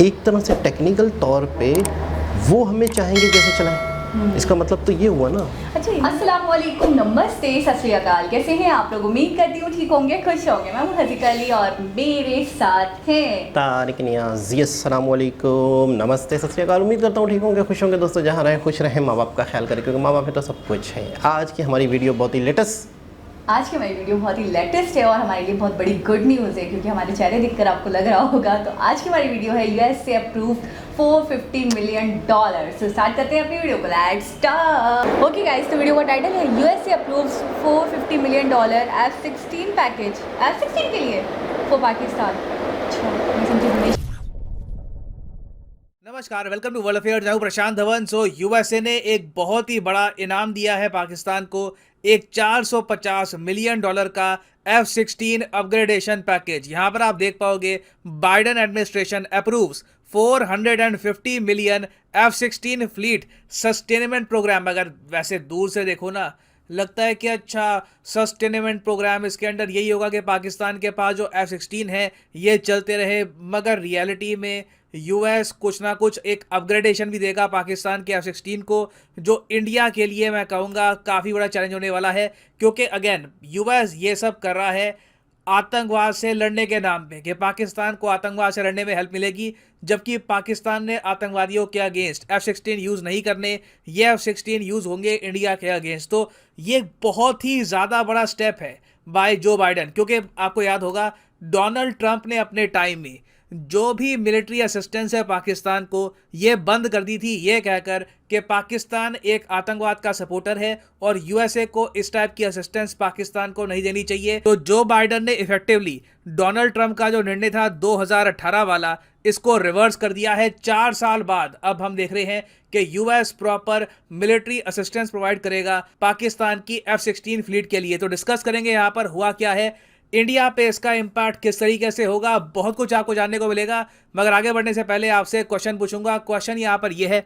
एक तरह से टेक्निकल तौर पे वो हमें चाहेंगे जैसे चलाएं। इसका मतलब तो ये हुआ ना। अच्छा, अस्सलाम वालेकुम, नमस्ते, सत श्री अकाल। कैसे हैं आप लोग? उम्मीद करती हूँ ठीक होंगे, खुश होंगे। मैं हूँ हज़ीका अली और मेरे साथ हैं तारिक नियाज़। अस्सलाम वालेकुम, नमस्ते, सत श्री अकाल। उम्मीद करता हूँ ठीक होंगे, खुश होंगे। दोस्तों जहाँ रहें खुश रहें, माँ बाप का ख्याल करें क्योंकि माँ बाप है तो सब कुछ है। आज की हमारी वीडियो बहुत ही लेटेस्ट बहुत ही लेटेस्ट है और हमारे लिए बहुत बड़ी गुड न्यूज़ है क्योंकि हमारे चेहरे देखकर आपको लग रहा होगा। तो आज की हमारी वीडियो है यूएस से अप्रूव $450 मिलियन। तो स्टार्ट करते हैं अपनी वीडियो को। Let's start. ओके गाइस, तो वीडियो का टाइटल है यूएस से approves $450 million F-16 package. F-16 के लिए फॉर पाकिस्तान। नमस्कार, वेलकम टू वर्ल्ड अफेयर्स। मैं हूं प्रशांत धवन। यूएसए ने एक बहुत ही बड़ा इनाम दिया है पाकिस्तान को, एक $450 मिलियन का F-16 अपग्रेडेशन पैकेज। यहां पर आप देख पाओगे Biden administration approves $450 million F-16 fleet sustainment programme. अगर वैसे दूर से देखो ना, लगता है कि अच्छा सस्टेनमेंट प्रोग्राम, इसके अंडर यही होगा कि पाकिस्तान के पास जो F-16 है ये चलते रहे, मगर रियलिटी में यूएस कुछ ना कुछ एक अपग्रेडेशन भी देगा पाकिस्तान के F-16 को, जो इंडिया के लिए मैं कहूँगा काफ़ी बड़ा चैलेंज होने वाला है। क्योंकि अगेन यूएस ये सब कर रहा है आतंकवाद से लड़ने के नाम पे, कि पाकिस्तान को आतंकवाद से लड़ने में हेल्प मिलेगी, जबकि पाकिस्तान ने आतंकवादियों के अगेंस्ट F-16 यूज़ नहीं करने, ये F-16 यूज़ होंगे इंडिया के अगेंस्ट। तो ये बहुत ही ज़्यादा बड़ा स्टेप है बाय जो बाइडन। क्योंकि आपको याद होगा डोनाल्ड ट्रंप ने अपने टाइम में जो भी मिलिट्री असिस्टेंस है पाकिस्तान को, ये बंद कर दी थी, ये कहकर कि पाकिस्तान एक आतंकवाद का सपोर्टर है और यूएसए को इस टाइप की असिस्टेंस पाकिस्तान को नहीं देनी चाहिए। तो जो बाइडन ने इफेक्टिवली डोनाल्ड ट्रंप का जो निर्णय था 2018 वाला, इसको रिवर्स कर दिया है 4 साल बाद। अब हम देख रहे हैं कि US proper military assistance provide करेगा पाकिस्तान की F-16 फ्लीट के लिए। तो डिस्कस करेंगे यहाँ पर हुआ क्या है, इंडिया पे इसका इम्पैक्ट किस तरीके से होगा, बहुत कुछ आपको जानने को मिलेगा। मगर आगे बढ़ने से पहले आपसे क्वेश्चन पूछूंगा। क्वेश्चन यहाँ पर यह है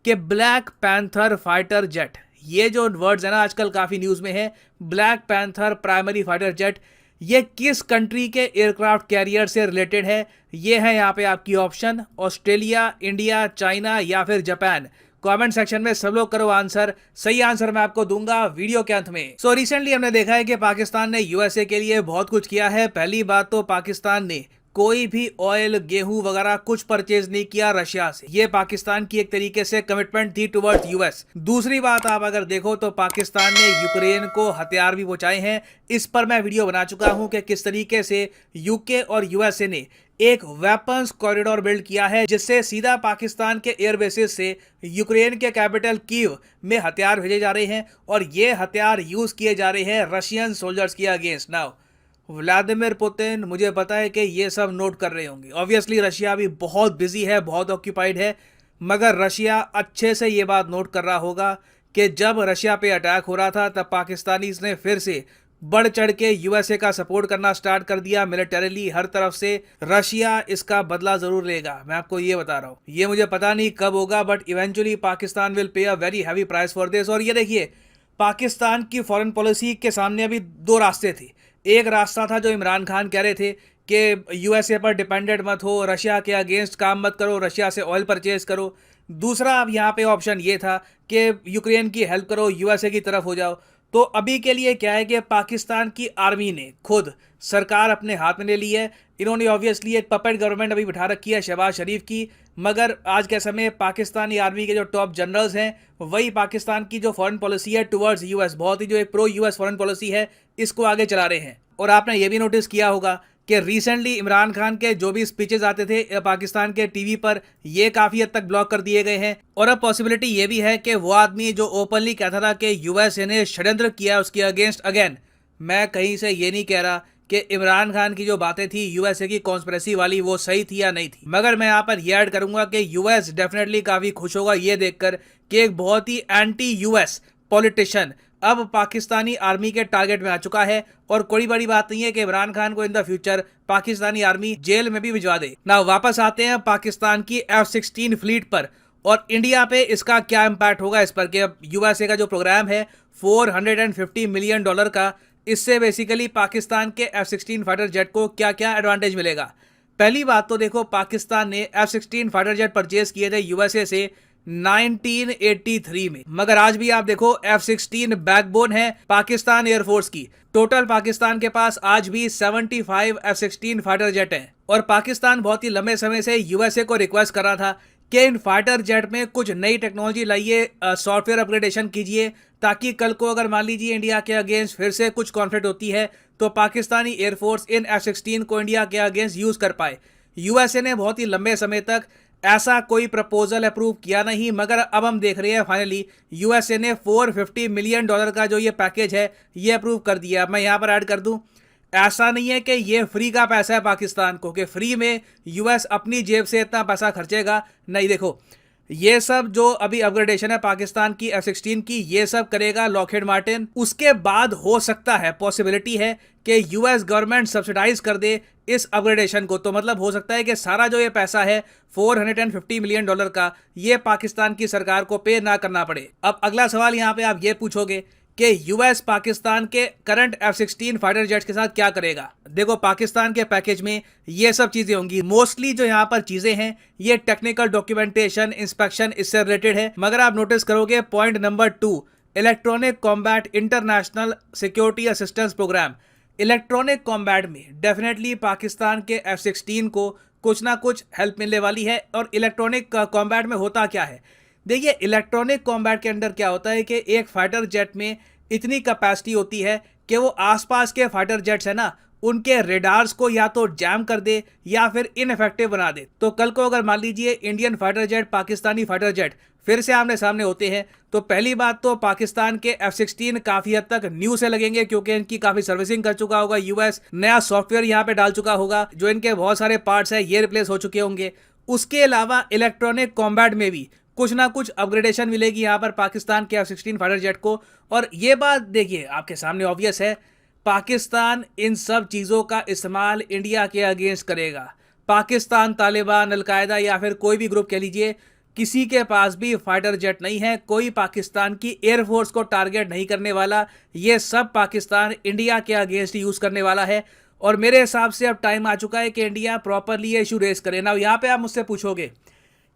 कि ब्लैक पैंथर फाइटर जेट, ये जो वर्ड्स है ना आजकल काफ़ी न्यूज़ में है, black panther primary fighter jet, ये किस कंट्री के एयरक्राफ्ट कैरियर से रिलेटेड है? ये है यहाँ पे आपकी ऑप्शन, ऑस्ट्रेलिया, इंडिया, चाइना या फिर जापान। कमेंट सेक्शन में सब लोग करो आंसर। सही आंसर मैं आपको दूंगा वीडियो के अंत में। रिसेंटली हमने देखा है कि पाकिस्तान ने यूएसए के लिए बहुत कुछ किया है। पहली बात तो पाकिस्तान ने कोई भी ऑयल, गेहूं वगैरह कुछ परचेज नहीं किया रशिया से। ये पाकिस्तान की एक तरीके से कमिटमेंट थी टुवर्ड्स यूएस। दूसरी बात आप अगर देखो तो पाकिस्तान ने यूक्रेन को हथियार भी पहुंचाए हैं। इस पर मैं वीडियो बना चुका हूं कि किस तरीके से यूके और यूएसए ने एक वेपन्स कॉरिडोर बिल्ड किया है, जिससे सीधा पाकिस्तान के एयर बेसिस से यूक्रेन के कैपिटल कीव में हथियार भेजे जा रहे हैं और ये हथियार यूज किए जा रहे हैं रशियन सोल्जर्स के अगेंस्ट। नाउ व्लादिमीर पुतिन, मुझे पता है कि ये सब नोट कर रहे होंगे। ऑब्वियसली रशिया भी बहुत बिजी है, बहुत ऑक्यूपाइड है, मगर रशिया अच्छे से ये बात नोट कर रहा होगा कि जब रशिया पे अटैक हो रहा था तब पाकिस्तानीज ने फिर से बढ़ चढ़ के यूएसए का सपोर्ट करना स्टार्ट कर दिया मिलिटरीली हर तरफ से। रशिया इसका बदला जरूर लेगा, मैं आपको ये बता रहा हूँ। ये मुझे पता नहीं कब होगा, but eventually Pakistan will pay a very heavy price for this. और ये देखिए, पाकिस्तान की फॉरेन पॉलिसी के सामने अभी दो रास्ते थे। एक रास्ता था जो इमरान खान कह रहे थे कि यूएसए पर डिपेंडेंट मत हो, रशिया के अगेंस्ट काम मत करो, रशिया से ऑयल परचेज करो। दूसरा अब यहाँ पे ऑप्शन ये था कि यूक्रेन की हेल्प करो, यूएसए की तरफ हो जाओ। तो अभी के लिए क्या है कि पाकिस्तान की आर्मी ने खुद सरकार अपने हाथ में ले ली है। इन्होंने ऑब्वियसली एक पपेट गवर्नमेंट अभी बिठा रखी है शहबाज शरीफ की, मगर आज के समय पाकिस्तानी आर्मी के जो टॉप जनरल्स हैं वही पाकिस्तान की जो फॉरेन पॉलिसी है टुवर्ड्स यूएस, बहुत ही जो एक प्रो यूएस फॉरेन पॉलिसी है, इसको आगे चला रहे हैं। और आपने ये भी नोटिस किया होगा कि रिसेंटली इमरान खान के जो भी स्पीचेस आते थे पाकिस्तान के टीवी पर, ये काफ़ी हद तक ब्लॉक कर दिए गए हैं। और अब पॉसिबिलिटी ये भी है कि वो आदमी जो ओपनली कहता था कि यूएसए ने षड्यंत्र किया उसके अगेंस्ट, अगेन मैं कहीं से ये नहीं कह रहा कि इमरान खान की जो बातें थी यूएसए की कॉन्स्पिरेसी वाली वो सही थी या नहीं थी, मगर मैं यहाँ पर यह ऐड करूंगा कि यूएस डेफिनेटली काफ़ी खुश होगा ये देखकर कि एक बहुत ही एंटी यूएस पॉलिटिशियन अब पाकिस्तानी आर्मी के टारगेट में आ चुका है। और कोई बड़ी बात नहीं है कि इमरान खान को in the future Pakistani army jail में भी भिजवा दे। ना वापस आते हैं पाकिस्तान की F-16 फ्लीट पर और इंडिया पे इसका क्या इम्पैक्ट होगा इस पर, कि अब यूएसए का जो प्रोग्राम है $450 मिलियन का, इससे बेसिकली पाकिस्तान के F-16 फाइटर जेट को क्या क्या एडवांटेज मिलेगा। पहली बात तो देखो, पाकिस्तान ने F-16 फाइटर जेट परचेज किए थे यूएसए से 1983 में, मगर आज भी आप देखो F-16 बैकबोन है पाकिस्तान एयरफोर्स की। टोटल पाकिस्तान के पास आज भी 75 F-16 फाइटर जेट हैं और पाकिस्तान बहुत ही लंबे समय से यूएसए को रिक्वेस्ट कर रहा था कि इन फाइटर जेट में कुछ नई टेक्नोलॉजी लाइए, सॉफ्टवेयर अपग्रेडेशन कीजिए, ताकि कल को अगर मान लीजिए इंडिया के अगेंस्ट फिर से कुछ कॉन्फ्लिक्ट होती है तो पाकिस्तानी एयरफोर्स इन F-16 को इंडिया के अगेंस्ट यूज कर पाए। यूएसए ने बहुत ही लंबे समय तक ऐसा कोई प्रपोजल अप्रूव किया नहीं, मगर अब हम देख रहे हैं फाइनली यूएसए ने $450 मिलियन का जो ये पैकेज है ये अप्रूव कर दिया। मैं यहाँ पर ऐड कर दूं, ऐसा नहीं है कि ये फ्री का पैसा है पाकिस्तान को, कि फ्री में यूएस अपनी जेब से इतना पैसा खर्चेगा। नहीं, देखो ये सब जो अभी अपग्रेडेशन है पाकिस्तान की F-16 की, ये सब करेगा लॉकहीड मार्टिन। उसके बाद हो सकता है, पॉसिबिलिटी है कि यूएस गवर्नमेंट सब्सिडाइज कर दे इस अपग्रेडेशन को। तो मतलब हो सकता है कि सारा जो ये पैसा है $450 मिलियन का, ये पाकिस्तान की सरकार को पे ना करना पड़े। अब अगला सवाल यहाँ पे आप ये पूछोगे कि यूएस पाकिस्तान के करंट F-16 फाइटर जेट्स के साथ क्या करेगा। देखो, पाकिस्तान के पैकेज में ये सब चीजें होंगी। मोस्टली जो यहाँ पर चीजें हैं ये टेक्निकल डॉक्यूमेंटेशन, इंस्पेक्शन, इससे रिलेटेड है। मगर आप नोटिस करोगे point number 2, electronic combat international security assistance programme. Electronic combat में डेफिनेटली पाकिस्तान के F-16 को कुछ ना कुछ हेल्प मिलने वाली है। और इलेक्ट्रॉनिक कॉम्बैट में होता क्या है, देखिए इलेक्ट्रॉनिक कॉम्बैट के अंदर क्या होता है कि एक फाइटर जेट में इतनी कैपेसिटी होती है कि वो आसपास के फाइटर जेट्स है ना, उनके रेडार्स को या तो जैम कर दे या फिर इनफेक्टिव बना दे। तो कल को अगर मान लीजिए Indian fighter jet, Pakistani fighter jet फिर से आमने सामने होते हैं, तो पहली बात तो पाकिस्तान के F-16 काफी हद तक न्यू से लगेंगे, क्योंकि इनकी काफी सर्विसिंग कर चुका होगा यूएस, नया सॉफ्टवेयर यहाँ पे डाल चुका होगा, जो इनके बहुत सारे पार्ट्स है ये रिप्लेस हो चुके होंगे। उसके अलावा इलेक्ट्रॉनिक कॉम्बैट में भी कुछ ना कुछ अपग्रेडेशन मिलेगी यहाँ पर पाकिस्तान के F-16 फाइटर जेट को। और ये बात देखिए आपके सामने ऑब्वियस है, पाकिस्तान इन सब चीज़ों का इस्तेमाल इंडिया के अगेंस्ट करेगा। पाकिस्तान, तालिबान, अलकायदा या फिर कोई भी ग्रुप कह लीजिए, किसी के पास भी फाइटर जेट नहीं है, कोई पाकिस्तान की एयरफोर्स को टारगेट नहीं करने वाला। ये सब पाकिस्तान इंडिया के अगेंस्ट यूज़ करने वाला है। और मेरे हिसाब से अब टाइम आ चुका है कि इंडिया प्रॉपरली ये इशू रेस करे ना। यहाँ पे आप मुझसे पूछोगे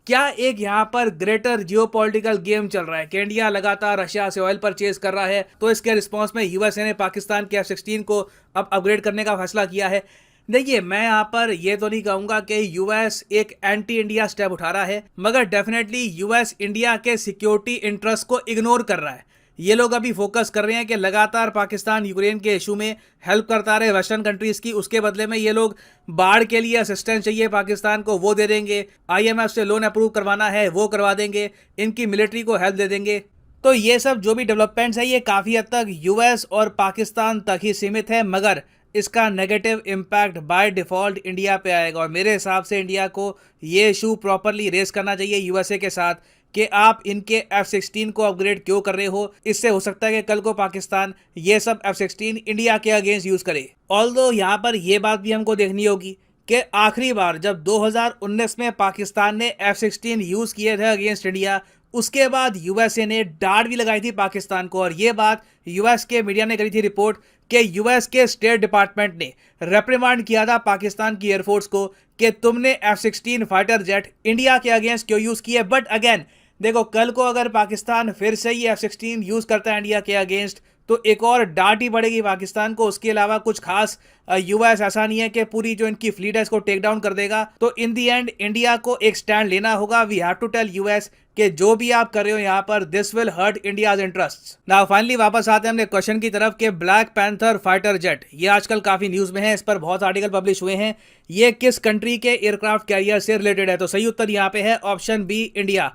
क्या एक यहाँ पर ग्रेटर जियोपॉलिटिकल गेम चल रहा है कि इंडिया लगातार रशिया से ऑयल परचेज कर रहा है, तो इसके रिस्पांस में यूएसए ने पाकिस्तान के F-16 को अब अपग्रेड करने का फैसला किया है। देखिए, मैं यहाँ पर ये तो नहीं कहूँगा कि यूएस एक एंटी इंडिया स्टेप उठा रहा है, मगर डेफिनेटली यूएस इंडिया के सिक्योरिटी इंटरेस्ट को इग्नोर कर रहा है। ये लोग अभी फोकस कर रहे हैं कि लगातार पाकिस्तान यूक्रेन के इशू में हेल्प करता रहे वेस्टर्न कंट्रीज की, उसके बदले में ये लोग बाढ़ के लिए असिस्टेंस चाहिए पाकिस्तान को, वो दे देंगे। IMF से लोन अप्रूव करवाना है वो करवा देंगे, इनकी मिलिट्री को हेल्प दे देंगे। तो ये सब जो भी डेवलपमेंट्स है ये काफ़ी हद तक यूएस और पाकिस्तान तक ही सीमित है, मगर इसका negative impact by default India पे आएगा। और मेरे हिसाब से इंडिया को ये इशू प्रॉपरली रेस करना चाहिए यूएसए के साथ कि आप इनके F-16 को अपग्रेड क्यों कर रहे हो। इससे हो सकता है कि कल को पाकिस्तान ये सब F-16 इंडिया के अगेंस्ट यूज़ करे। ऑल्दो यहाँ पर यह बात भी हमको देखनी होगी कि आखिरी बार जब 2019 में पाकिस्तान ने F-16 यूज़ किए थे अगेंस्ट इंडिया, उसके बाद यूएसए ने डांट भी लगाई थी पाकिस्तान को। और ये बात यूएस के मीडिया ने करी थी रिपोर्ट कि यूएस के स्टेट डिपार्टमेंट ने रेप्रिमांड किया था पाकिस्तान की एयरफोर्स को कि तुमने F-16 फाइटर जेट इंडिया के अगेंस्ट क्यों यूज़ किए। बट अगेन देखो, कल को अगर पाकिस्तान फिर से ये F-16 यूज़ करता है इंडिया के अगेंस्ट, तो एक और डांट ही पड़ेगी पाकिस्तान को। उसके अलावा कुछ खास यूएस ऐसा नहीं है कि पूरी जो इनकी फ्लीट है इसको टेक डाउन कर देगा। तो इन दी एंड इंडिया को एक स्टैंड लेना होगा। We have to tell US कि जो भी आप कर रहे हो यहाँ पर, this will hurt India's interests. Now finally वापस आते हैं अपने क्वेश्चन की तरफ कि ब्लैक पैंथर फाइटर जेट ये आजकल काफी न्यूज में है, इस पर बहुत आर्टिकल पब्लिश हुए हैं। ये किस कंट्री के एयरक्राफ्ट कैरियर से रिलेटेड है? तो सही उत्तर यहाँ पे है ऑप्शन बी, इंडिया।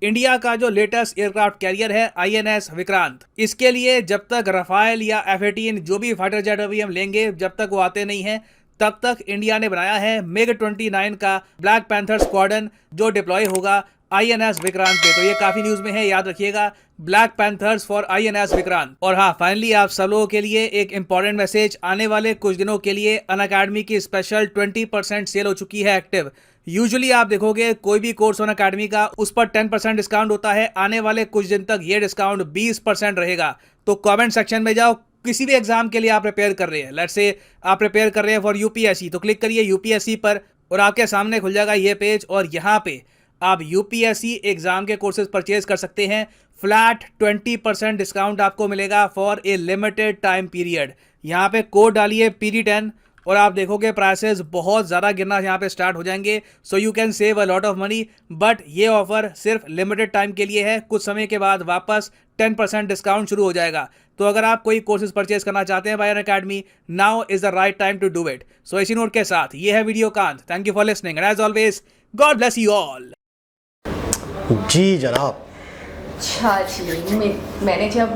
इंडिया का जो लेटेस्ट एयरक्राफ्ट कैरियर है INS विक्रांत, इसके लिए जब तक रफाल या F-18 जो भी फाइटर जेट अभी हम लेंगे, जब तक वो आते नहीं हैं, तब तक इंडिया ने बनाया है MiG-29 का ब्लैक पैंथर स्क्वाड्रन जो डिप्लॉय होगा INS विक्रांत पे। तो ये काफी न्यूज में है, याद रखिएगा, black panthers for INS Vikrant. और हाँ, फाइनली आप सब लोगों के लिए एक इंपॉर्टेंट मैसेज, आने वाले कुछ दिनों के लिए अनअकैडमी की स्पेशल 20% सेल हो चुकी है एक्टिव। यूजुअली आप देखोगे कोई भी कोर्स ऑन अकेडमी का उस पर 10% डिस्काउंट होता है, आने वाले कुछ दिन तक ये डिस्काउंट 20% रहेगा। तो कमेंट सेक्शन में जाओ, किसी भी एग्जाम के लिए आप प्रिपेयर कर रहे हैं, लेट्स से आप प्रिपेयर कर रहे हैं फॉर यूपीएससी, तो क्लिक करिए यूपीएससी पर, और आपके सामने खुल जाएगा ये पेज और यहाँ पे आप यूपीएससी एग्जाम के कोर्सेज परचेज कर सकते हैं। फ्लैट 20% डिस्काउंट आपको मिलेगा for a limited time period. यहाँ पे कोड डालिए PD10 और आप देखोगे प्राइसेस बहुत ज़्यादा गिरना यहाँ पे स्टार्ट हो जाएंगे। So you can save a lot of money, but ये ऑफर सिर्फ लिमिटेड टाइम के लिए है। कुछ समय के बाद वापस 10% डिस्काउंट शुरू हो जाएगा। तो अगर आप कोई कोर्सेज परचेज करना चाहते हैं by Unacademy, now is the right time to do it. So इसी नोट के साथ ये है वीडियो कांत। Thank you for listening and as always God bless you all. जी जनाब। अच्छा जी, मैंने जब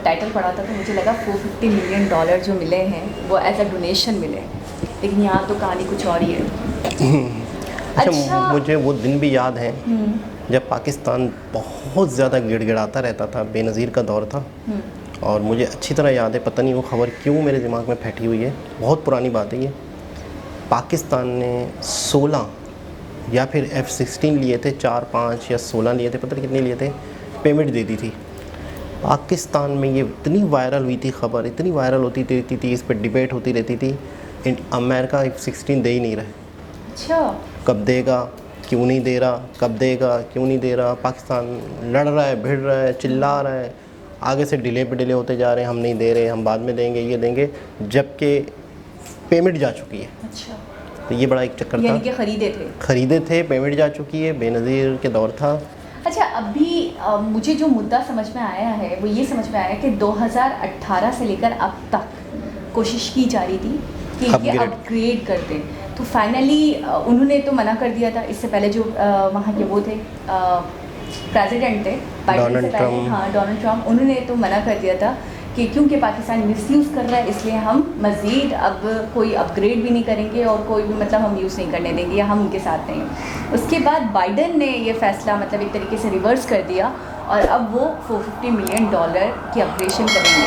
टाइटल पढ़ा था तो मुझे लगा $450 मिलियन जो मिले हैं वो एज अ डोनेशन मिले, लेकिन यहाँ तो कहानी कुछ और ही है। अच्छा, मुझे वो दिन भी याद है जब पाकिस्तान बहुत ज़्यादा गिड़गिड़ाता रहता था। बेनज़ीर का दौर था और मुझे अच्छी तरह याद है, पता नहीं वो खबर क्यों मेरे दिमाग में फैटी हुई है, बहुत पुरानी बात है ये। पाकिस्तान ने 16 या फिर F-16 लिए थे, 4, 5 या 16 लिए थे, पता नहीं कितने लिए थे, पेमेंट दे दी थी। पाकिस्तान में ये इतनी वायरल हुई थी खबर, इतनी वायरल होती रहती थी, इस पर डिबेट होती रहती थी। अमेरिका F-16 दे ही नहीं रहे। अच्छा, कब देगा, क्यों नहीं दे रहा, कब देगा, क्यों नहीं दे रहा। पाकिस्तान लड़ रहा है, भिड़ रहा है, चिल्ला रहा है, आगे से डिले पे डिले होते जा रहे हैं, हम नहीं दे रहे, हम बाद में देंगे, ये देंगे, जबकि पेमेंट जा चुकी है। अच्छा, तो ये बड़ा एक चक्कर था। यानी कि खरीदे थे, पेमेंट जा चुकी है, बेनज़ीर के दौर था। अच्छा, अभी मुझे जो मुद्दा समझ में आया है वो ये समझ में आया कि 2018 से लेकर अब तक कोशिश की जा रही थी कि ये अपग्रेड कर दें, तो फाइनली उन्होंने तो मना कर दिया था। इससे पहले जो वहाँ के वो थे प्रेसिडेंट थे बाइडेन से पहले, हाँ डोनाल्ड ट्रम्प, उन्होंने तो मना कर दिया था कि क्योंकि पाकिस्तान मिसयूज़ कर रहा है इसलिए हम मज़ीद अब कोई अपग्रेड भी नहीं करेंगे और कोई भी मतलब हम यूज़ नहीं करने देंगे या हम उनके साथ नहीं हैं। उसके बाद बाइडेन ने ये फ़ैसला मतलब एक तरीके से रिवर्स कर दिया और अब वो $450 मिलियन की अपग्रेशन करेंगे।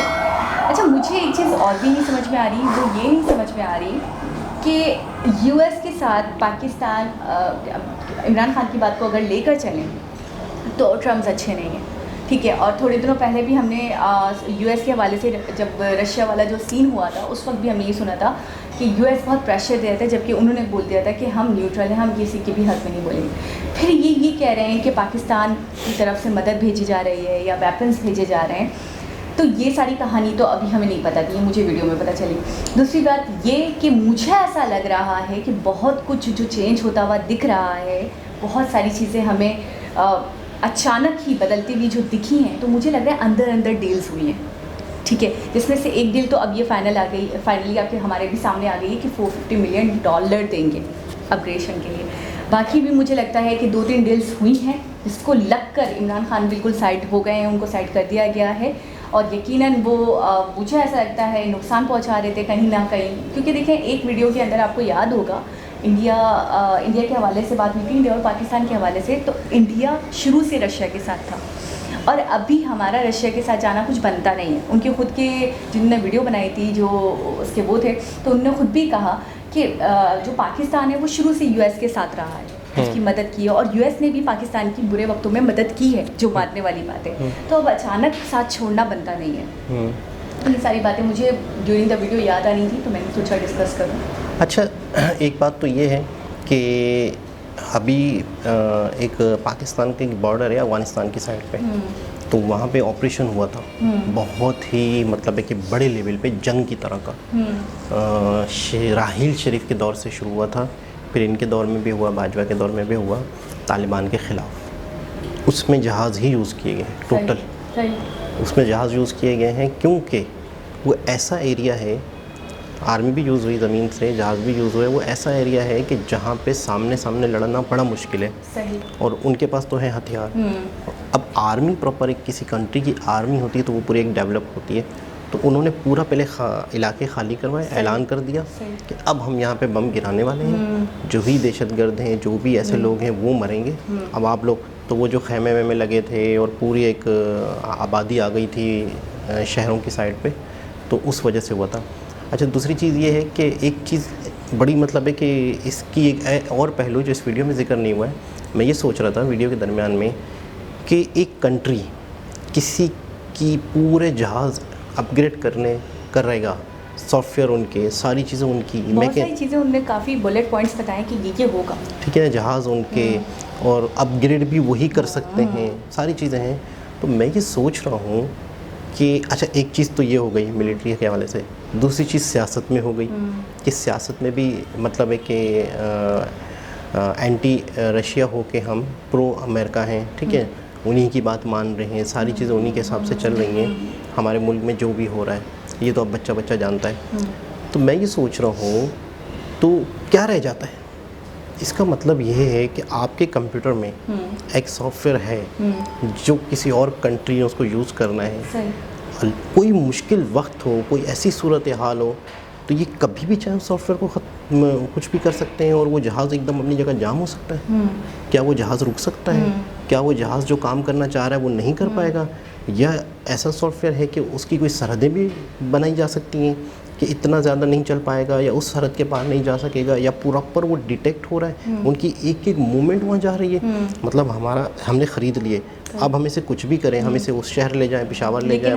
अच्छा, मुझे एक चीज़ और भी नहीं समझ में आ रही, वो ये नहीं समझ में आ रही कि US के साथ पाकिस्तान इमरान खान की बात को अगर लेकर चलें तो टर्म्स अच्छे नहीं हैं, ठीक है। और थोड़े दिनों पहले भी हमने US के हवाले से जब रशिया वाला जो सीन हुआ था उस वक्त भी हमने ये सुना था कि US बहुत प्रेशर दे रहा था, जबकि उन्होंने बोल दिया था कि हम न्यूट्रल हैं, हम किसी के भी हक में नहीं बोलेंगे। फिर ये कह रहे हैं कि पाकिस्तान की तरफ से मदद भेजी जा रही है या वेपन्स भेजे जा रहे हैं। तो ये सारी कहानी तो अभी हमें नहीं पता थी, ये मुझे वीडियो में पता चली। दूसरी बात ये कि मुझे ऐसा लग रहा है कि बहुत कुछ जो चेंज होता हुआ दिख रहा है, बहुत सारी चीज़ें हमें अचानक ही बदलती हुई जो दिखी हैं, तो मुझे लग रहा है अंदर अंदर डील्स हुई हैं, ठीक है। जिसमें से एक डील तो अब ये फाइनली आके हमारे भी सामने आ गई है कि $450 मिलियन देंगे अपग्रेशन के लिए। बाकी भी मुझे लगता है कि 2-3 डील्स हुई हैं जिसको लगकर इमरान खान बिल्कुल साइड हो गए हैं, उनको साइड कर दिया गया है और यकीनन वो मुझे ऐसा लगता है नुकसान पहुंचा रहे थे कहीं ना कहीं। क्योंकि देखें, एक वीडियो के अंदर आपको याद होगा इंडिया के हवाले से बात हुई थी, इंडिया और पाकिस्तान के हवाले से, तो इंडिया शुरू से रशिया के साथ था और अभी हमारा रशिया के साथ जाना कुछ बनता नहीं है। उनके खुद के जिन्होंने वीडियो बनाई थी जो उसके वो थे, तो उन्होंने खुद भी कहा कि जो पाकिस्तान है वो शुरू से US के साथ रहा है, उसकी मदद की है और US ने भी पाकिस्तान की बुरे वक्तों में मदद की है, जो मानने वाली बात है। तो अब अचानक साथ छोड़ना बनता नहीं है। ये सारी बातें मुझे ड्यूरिंग द वीडियो याद आनी थी, तो मैंने सोचा डिस्कस करूँ। अच्छा, एक बात तो ये है कि अभी एक पाकिस्तान के बॉर्डर है अफ़गानिस्तान की साइड पे, तो वहाँ पे ऑपरेशन हुआ था, बहुत ही मतलब है कि बड़े लेवल पे जंग की तरह का। राहील शरीफ के दौर से शुरू हुआ था, फिर इनके दौर में भी हुआ, बाजवा के दौर में भी हुआ, तालिबान के ख़िलाफ़। उसमें जहाज़ ही यूज़ किए गए टोटल, उसमें जहाज़ यूज़ किए गए हैं क्योंकि वो ऐसा एरिया है, आर्मी भी यूज़ हुई ज़मीन से, जहाज़ भी यूज़ हुए, वो ऐसा एरिया है कि जहाँ पे सामने सामने लड़ना बड़ा मुश्किल है। सही। और उनके पास तो है हथियार। अब आर्मी प्रॉपर एक किसी कंट्री की आर्मी होती है तो वो पूरी एक डेवलप होती है, तो उन्होंने पूरा पहले इलाके खाली करवाए, ऐलान कर दिया कि अब हम यहाँ पे बम गिराने वाले हैं, जो भी दहशतगर्द हैं, जो भी ऐसे लोग हैं वो मरेंगे। अब आप लोग, तो वो जो खैमे वैमे लगे थे और पूरी एक आबादी आ गई थी शहरों की साइड पे, तो उस वजह से हुआ था। अच्छा, दूसरी चीज़ ये है कि एक चीज़ बड़ी मतलब है कि इसकी एक और पहलू जो इस वीडियो में ज़िक्र नहीं हुआ है, मैं ये सोच रहा था वीडियो के दरमियान में कि एक कंट्री किसी की पूरे जहाज़ अपग्रेड कर रहेगा सॉफ्टवेयर उनके, सारी चीज़ें उनकी, बहुत सारी चीज़ें उनने काफ़ी बुलेट पॉइंट्स बताए कि ये होगा। ठीक है, जहाज़ उनके और अपग्रेड भी वही कर सकते हैं, सारी चीज़ें हैं। तो मैं ये सोच रहा हूँ कि अच्छा, एक चीज़ तो ये हो गई मिलिट्री के हवाले से, दूसरी चीज़ सियासत में हो गई कि सियासत में भी मतलब है कि एंटी रशिया हो के हम प्रो अमेरिका हैं, ठीक है, उन्हीं की बात मान रहे हैं, सारी चीज़ें उन्हीं के हिसाब से चल रही हैं। हमारे मुल्क में जो भी हो रहा है ये तो अब बच्चा बच्चा जानता है। तो मैं ये सोच रहा हूँ, तो क्या रह जाता है? इसका मतलब ये है कि आपके कंप्यूटर में एक सॉफ्टवेयर है जो किसी और कंट्री ने उसको यूज़ करना है। सही। कोई मुश्किल वक्त हो, कोई ऐसी सूरत हाल हो, तो ये कभी भी चाहे सॉफ्टवेयर को कुछ भी कर सकते हैं और वो जहाज़ एकदम अपनी जगह जाम हो सकता है। क्या वो जहाज़ रुक सकता है? क्या वो जहाज़ जो काम करना चाह रहा है वो नहीं कर पाएगा? या ऐसा सॉफ्टवेयर है कि उसकी कोई सरहदें भी बनाई जा सकती हैं कि इतना ज़्यादा नहीं चल पाएगा या उस सरहद के पार नहीं जा सकेगा, या प्रॉपर वो डिटेक्ट हो रहा है, उनकी एक एक मूवमेंट वहाँ जा रही है। मतलब हमने ख़रीद लिए, अब हम इसे कुछ भी करें, हम इसे उस शहर ले जाएं, पेशावर ले जाएं,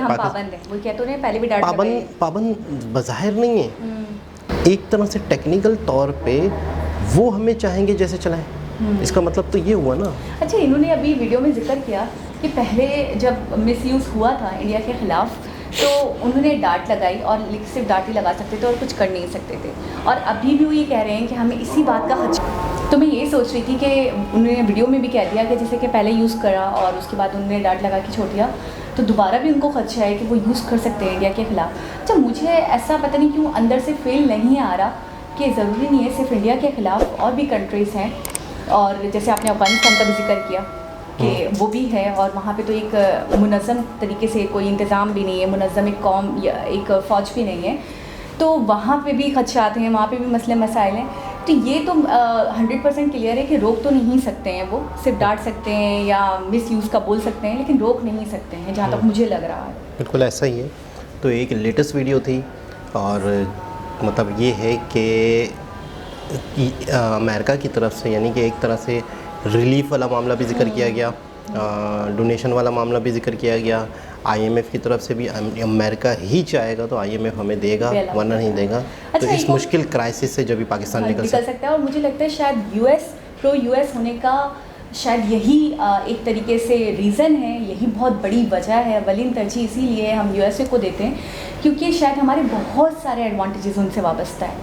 पाबंद बज़ाहिर नहीं है। एक तरह से टेक्निकल तौर पे वो हमें चाहेंगे जैसे चलाएं। इसका मतलब तो ये हुआ ना। अच्छा, इन्होंने अभी वीडियो में जिक्र किया कि पहले जब मिसयूज़ हुआ था इंडिया के ख़िलाफ़, तो उन्होंने डांट लगाई और सिर्फ डांट ही लगा सकते थे और कुछ कर नहीं सकते थे। और अभी भी वो ये कह रहे हैं कि हमें इसी बात का खदशा। तो मैं ये सोच रही थी कि उन्होंने वीडियो में भी कह दिया कि जैसे कि पहले यूज़ करा और उसके बाद उन्होंने डांट लगा के छोड़ दिया, तो दोबारा भी उनको खदशा है कि वो यूज़ कर सकते हैं इंडिया के ख़िलाफ़। अच्छा, मुझे ऐसा पता नहीं क्यों अंदर से फील नहीं आ रहा कि ज़रूरी नहीं है सिर्फ इंडिया के ख़िलाफ़, और भी कंट्रीज़ हैं। और जैसे आपने अफ़गानिस्तान का भी जिक्र किया कि वो भी है, और वहाँ पे तो एक मुनज़्ज़म तरीके से कोई इंतज़ाम भी नहीं है, मुनज़्ज़म एक कौम या एक फ़ौज भी नहीं है, तो वहाँ पे भी खदशात हैं, वहाँ पे भी मसले मसाइल हैं। तो ये तो 100% क्लियर है कि रोक तो नहीं सकते हैं, वो सिर्फ डांट सकते हैं या मिसयूज़ का बोल सकते हैं, लेकिन रोक नहीं सकते हैं, जहाँ तक मुझे लग रहा है। बिल्कुल ऐसा ही है। तो एक लेटेस्ट वीडियो थी, और मतलब ये है कि अमेरिका की तरफ से, यानी कि एक तरह से रिलीफ वाला मामला भी जिक्र किया गया, डोनेशन वाला मामला भी जिक्र किया गया। IMF की तरफ से भी अमेरिका ही चाहेगा तो IMF हमें देगा, वरना नहीं देगा। अच्छा, तो इस मुश्किल क्राइसिस से जब भी पाकिस्तान निकल सकता है। और मुझे लगता है शायद प्रो यूएस होने का शायद यही एक तरीके से रीज़न है, यही बहुत बड़ी वजह है। अवलिन तरजीह इसीलिए हम USA को देते हैं क्योंकि शायद हमारे बहुत सारे एडवांटेजेस उनसे वाबस्ता है,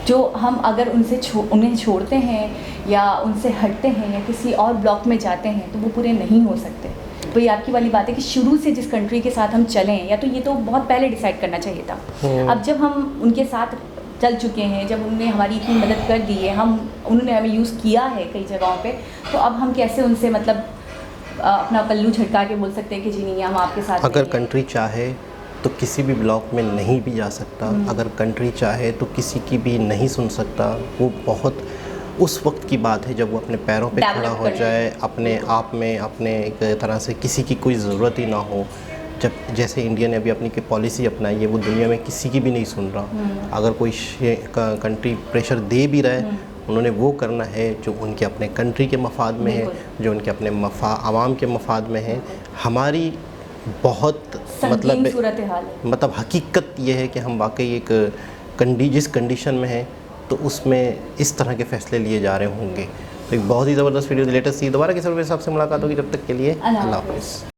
जो हम अगर उन्हें छोड़ते हैं या उनसे हटते हैं या किसी और ब्लॉक में जाते हैं तो वो पूरे नहीं हो सकते। तो ये आपकी वाली बात है कि शुरू से जिस कंट्री के साथ हम चलें, या तो ये तो बहुत पहले डिसाइड करना चाहिए था। अब जब हम उनके साथ चल चुके हैं, जब उन्होंने हमारी इतनी मदद कर दी है, उन्होंने हमें यूज़ किया है कई जगहों पे, तो अब हम कैसे उनसे मतलब अपना पल्लू झटका के बोल सकते हैं कि जी नहीं, हम आपके साथ। अगर कंट्री चाहे तो किसी भी ब्लॉक में नहीं भी जा सकता, अगर कंट्री चाहे तो किसी की भी नहीं सुन सकता। वो बहुत उस वक्त की बात है जब वो अपने पैरों पे खड़ा हो जाए, अपने आप में, अपने एक तरह से किसी की कोई ज़रूरत ही ना हो। जब जैसे इंडिया ने अभी अपनी पॉलिसी अपनाई है, वो दुनिया में किसी की भी नहीं सुन रहा। अगर कोई कंट्री प्रेशर दे भी रहा है, उन्होंने वो करना है जो उनके अपने कंट्री के मफाद में है, जो उनके अपने आवाम के मफाद में है। हमारी बहुत मतलब हकीकत ये है कि हम वाकई एक जिस कंडीशन में है तो उसमें इस तरह के फ़ैसले लिए जा रहे होंगे। तो एक बहुत ही ज़बरदस्त वीडियो लेटेस्ट थी। दोबारा किसी और के हिसाब से मुलाकात होगी, जब तक के लिए अल्लाह हाफ़िज़।